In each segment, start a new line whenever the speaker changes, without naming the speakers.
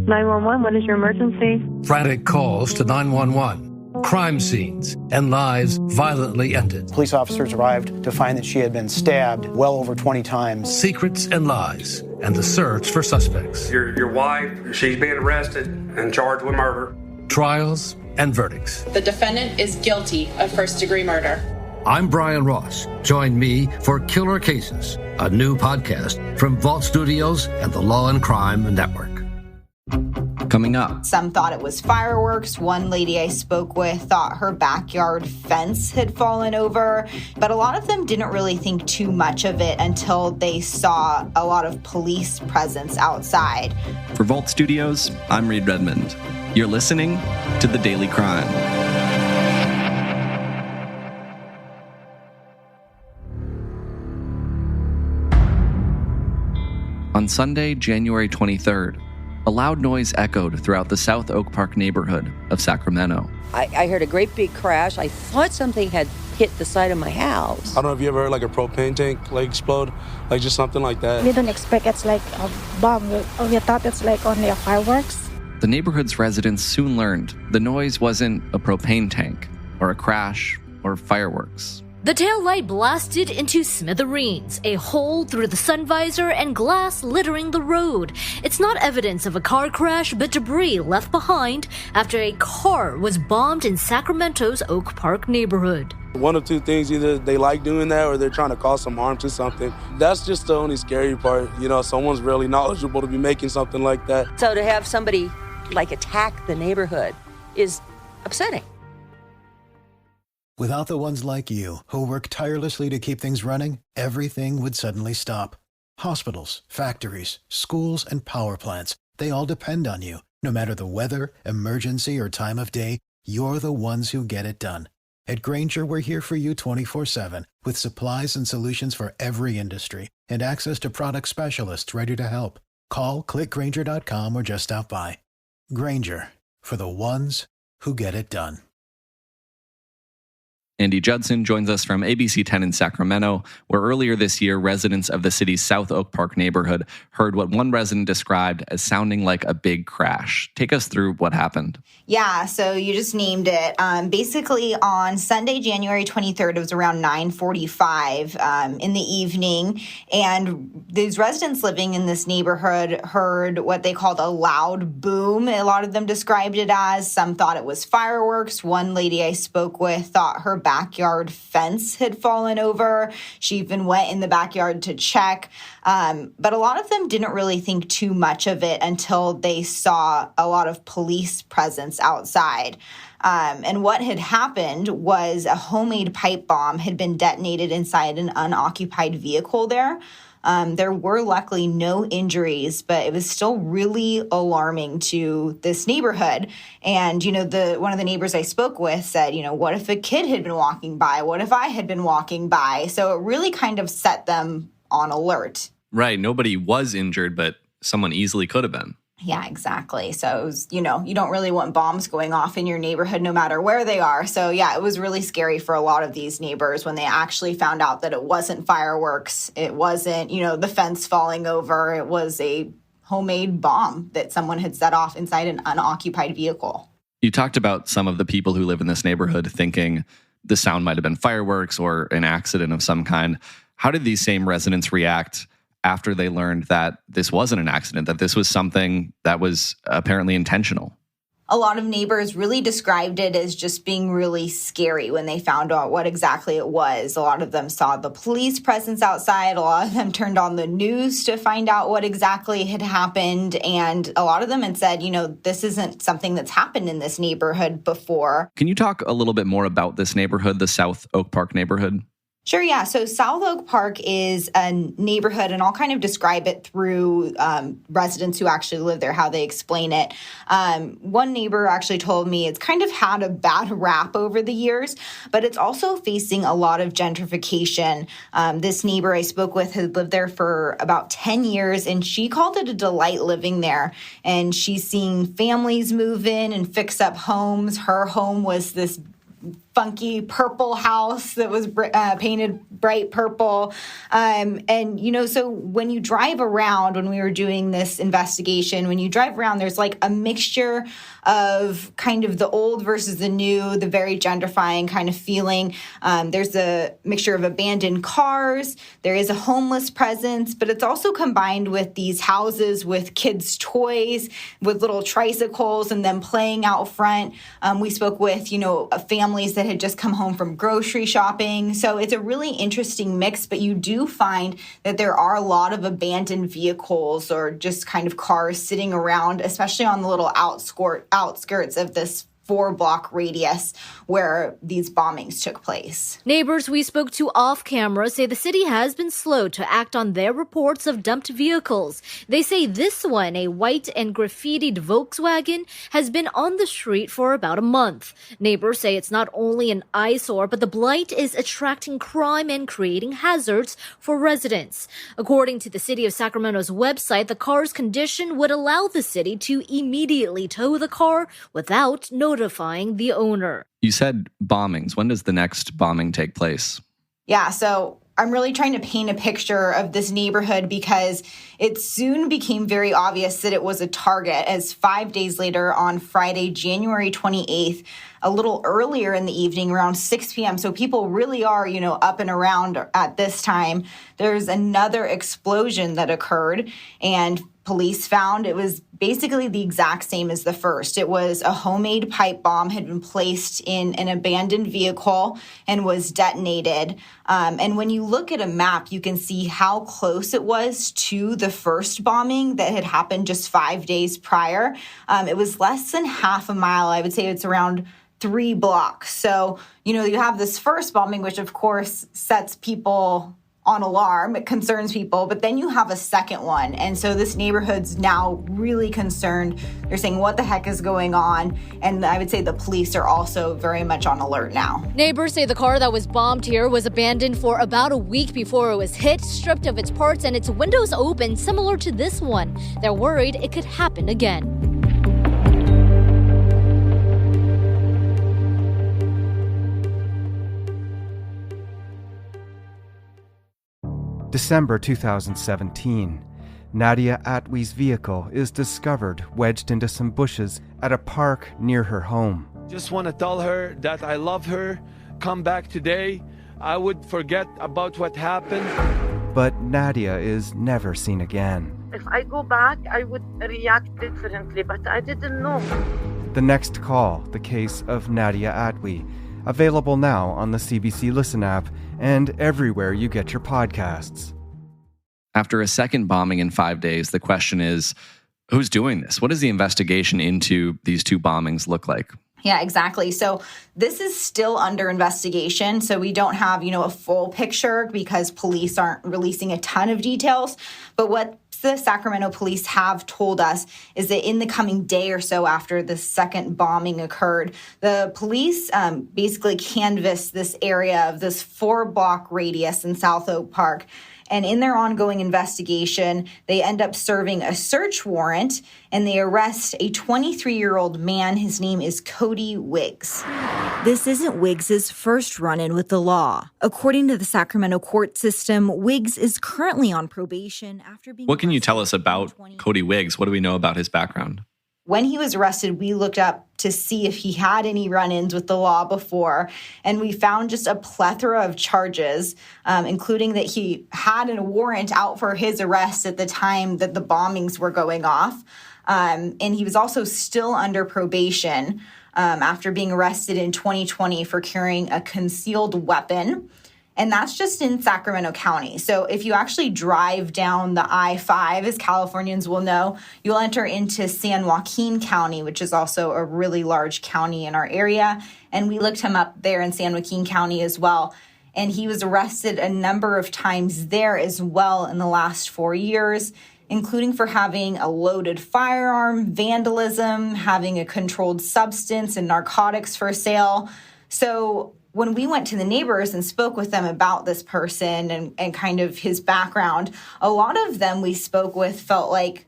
911, what is your emergency?
Frantic calls to 911. Crime scenes and lives violently ended.
Police officers arrived to find that she had been stabbed well over 20 times.
Secrets and lies, and the search for suspects.
Your wife, she's being arrested and charged with murder.
Trials and verdicts.
The defendant is guilty of first-degree murder.
I'm Brian Ross. Join me for Killer Cases, a new podcast from Vault Studios and the Law and Crime Network.
Coming up.
Some thought it was fireworks. One lady I spoke with thought her backyard fence had fallen over. But a lot of them didn't really think too much of it until they saw a lot of police presence outside.
For Vault Studios, I'm Reed Redmond. You're listening to The Daily Crime. On Sunday, January 23rd, a loud noise echoed throughout the South Oak Park neighborhood of Sacramento.
I heard a great big crash. I thought something had hit the side of my house.
I don't know if you ever heard like a propane tank explode, just something like that.
We don't expect it's like a bomb. We thought it's like only a fireworks.
The neighborhood's residents soon learned the noise wasn't a propane tank or a crash or fireworks.
The taillight blasted into smithereens, a hole through the sun visor and glass littering the road. It's not evidence of a car crash, but debris left behind after a car was bombed in Sacramento's Oak Park neighborhood.
One of two things, either they like doing that or they're trying to cause some harm to something. That's just the only scary part. Someone's really knowledgeable to be making something like that.
So to have somebody attack the neighborhood is upsetting.
Without the ones like you, who work tirelessly to keep things running, everything would suddenly stop. Hospitals, factories, schools, and power plants, they all depend on you. No matter the weather, emergency, or time of day, you're the ones who get it done. At Grainger, we're here for you 24/7, with supplies and solutions for every industry, and access to product specialists ready to help. Call, click Grainger.com, or just stop by. Grainger, for the ones who get it done.
Andie Judson joins us from ABC 10 in Sacramento, where earlier this year, residents of the city's South Oak Park neighborhood heard what one resident described as sounding like a big crash. Take us through what happened.
Yeah, so you just named it. Basically, on Sunday, January 23rd, it was around 9:45 in the evening, and these residents living in this neighborhood heard what they called a loud boom. A lot of them described it as. Some thought it was fireworks. One lady I spoke with thought her backyard fence had fallen over. She even went in the backyard to check. But a lot of them didn't really think too much of it until they saw a lot of police presence outside. And what had happened was a homemade pipe bomb had been detonated inside an unoccupied vehicle there. There were luckily no injuries, but it was still really alarming to this neighborhood. And, one of the neighbors I spoke with said, what if a kid had been walking by? What if I had been walking by? So it really kind of set them on alert.
Right. Nobody was injured, but someone easily could have been.
Yeah, exactly. So it was, you don't really want bombs going off in your neighborhood no matter where they are. So yeah, it was really scary for a lot of these neighbors when they actually found out that it wasn't fireworks. It wasn't, the fence falling over. It was a homemade bomb that someone had set off inside an unoccupied vehicle.
You talked about some of the people who live in this neighborhood thinking the sound might have been fireworks or an accident of some kind. How did these same residents react after they learned that this wasn't an accident, that this was something that was apparently intentional?
A lot of neighbors really described it as just being really scary when they found out what exactly it was. A lot of them saw the police presence outside. A lot of them turned on the news to find out what exactly had happened. And a lot of them had said, this isn't something that's happened in this neighborhood before.
Can you talk a little bit more about this neighborhood, the South Oak Park neighborhood?
Sure, yeah. So South Oak Park is a neighborhood, and I'll kind of describe it through residents who actually live there, how they explain it. One neighbor actually told me it's kind of had a bad rap over the years, but it's also facing a lot of gentrification. This neighbor I spoke with had lived there for about 10 years, and she called it a delight living there. And she's seeing families move in and fix up homes. Her home was this funky purple house that was painted bright purple. So when you drive around, when we were doing this investigation, when you drive around, there's like a mixture of kind of the old versus the new, the very gentrifying kind of feeling. There's a mixture of abandoned cars. There is a homeless presence, but it's also combined with these houses with kids' toys, with little tricycles and them playing out front. We spoke with, families that had just come home from grocery shopping. So it's a really interesting mix, but you do find that there are a lot of abandoned vehicles or just kind of cars sitting around, especially on the little outskirts of this 4-block radius where these bombings took place.
Neighbors we spoke to off camera say the city has been slow to act on their reports of dumped vehicles. They say this one, a white and graffitied Volkswagen, has been on the street for about a month. Neighbors say it's not only an eyesore, but the blight is attracting crime and creating hazards for residents. According to the city of Sacramento's website, the car's condition would allow the city to immediately tow the car without notifying the owner.
You said bombings. When does the next bombing take place?
Yeah, so I'm really trying to paint a picture of this neighborhood because it soon became very obvious that it was a target as 5 days later on Friday, January 28th, a little earlier in the evening, around 6 p.m. So people really are, up and around at this time. There's another explosion that occurred, and police found it was basically the exact same as the first. It was a homemade pipe bomb had been placed in an abandoned vehicle and was detonated. And when you look at a map, you can see how close it was to the first bombing that had happened just 5 days prior. It was less than half a mile. I would say it's around 3 blocks. So, you have this first bombing, which of course sets people on alarm. It concerns people, but then you have a second one. And so this neighborhood's now really concerned. They're saying, what the heck is going on? And I would say the police are also very much on alert now.
Neighbors say the car that was bombed here was abandoned for about a week before it was hit, stripped of its parts, and its windows open, similar to this one. They're worried it could happen again.
December 2017. Nadia Atwee's vehicle is discovered wedged into some bushes at a park near her home.
Just want to tell her that I love her. Come back today. I would forget about what happened.
But Nadia is never seen again.
If I go back, I would react differently, but I didn't know.
The Next Call, the case of Nadia Atwee. Available now on the CBC Listen app and everywhere you get your podcasts.
After a second bombing in 5 days, the question is, who's doing this? What does the investigation into these 2 bombings look like?
Yeah, exactly. So this is still under investigation. So we don't have, a full picture because police aren't releasing a ton of details. But what the Sacramento police have told us is that in the coming day or so after the second bombing occurred, the police basically canvassed this area of this 4-block radius in South Oak Park. And in their ongoing investigation, they end up serving a search warrant and they arrest a 23-year-old man. His name is Cody Wiggs.
This isn't Wiggs' first run-in with the law. According to the Sacramento court system, Wiggs is currently on probation after being...
What can you tell us about Cody Wiggs? What do we know about his background?
When he was arrested, we looked up to see if he had any run-ins with the law before, and we found just a plethora of charges, including that he had a warrant out for his arrest at the time that the bombings were going off. And he was also still under probation after being arrested in 2020 for carrying a concealed weapon. And that's just in Sacramento County. So if you actually drive down the I-5, as Californians will know, you'll enter into San Joaquin County, which is also a really large county in our area. And we looked him up there in San Joaquin County as well. And he was arrested a number of times there as well in the last 4 years, including for having a loaded firearm, vandalism, having a controlled substance and narcotics for sale. So when we went to the neighbors and spoke with them about this person and kind of his background, a lot of them we spoke with felt like,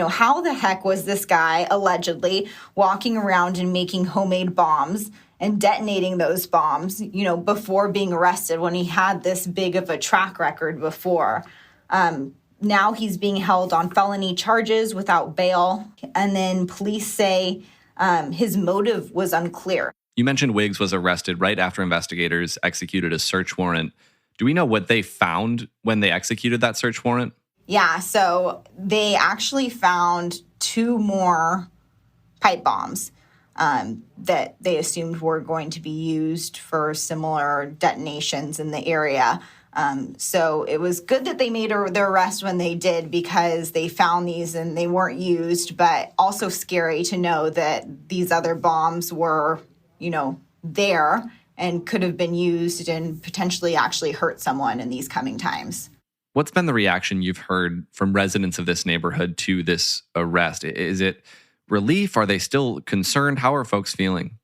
how the heck was this guy allegedly walking around and making homemade bombs and detonating those bombs, before being arrested when he had this big of a track record before. Now he's being held on felony charges without bail. And then police say his motive was unclear.
You mentioned Wiggs was arrested right after investigators executed a search warrant. Do we know what they found when they executed that search warrant?
Yeah, so they actually found 2 more pipe bombs that they assumed were going to be used for similar detonations in the area. So it was good that they made their arrest when they did, because they found these and they weren't used, but also scary to know that these other bombs were, there and could have been used and potentially actually hurt someone in these coming times.
What's been the reaction you've heard from residents of this neighborhood to this arrest? Is it relief? Are they still concerned? How are folks feeling?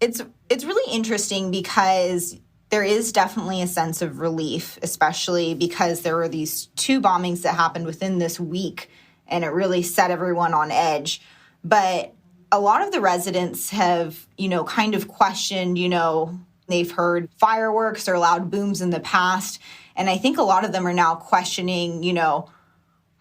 It's really interesting because there is definitely a sense of relief, especially because there were these 2 bombings that happened within this week, and it really set everyone on edge. But a lot of the residents have, kind of questioned, they've heard fireworks or loud booms in the past. And I think a lot of them are now questioning,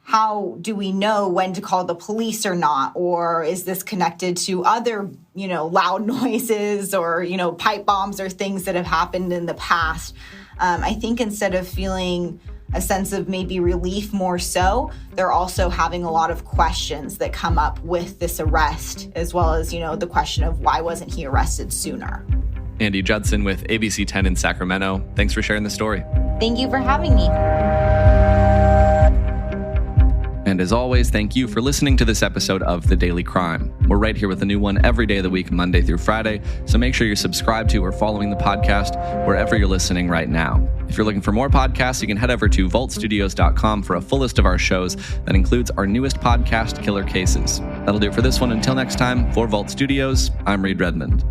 how do we know when to call the police or not? Or is this connected to other, loud noises or, pipe bombs or things that have happened in the past? I think instead of feeling a sense of maybe relief more so, they're also having a lot of questions that come up with this arrest, as well as, the question of why wasn't he arrested sooner?
Andie Judson with ABC 10 in Sacramento. Thanks for sharing the story.
Thank you for having me.
And as always, thank you for listening to this episode of The Daily Crime. We're right here with a new one every day of the week, Monday through Friday, so make sure you're subscribed to or following the podcast wherever you're listening right now. If you're looking for more podcasts, you can head over to vaultstudios.com for a full list of our shows that includes our newest podcast, Killer Cases. That'll do it for this one. Until next time, for Vault Studios, I'm Reed Redmond.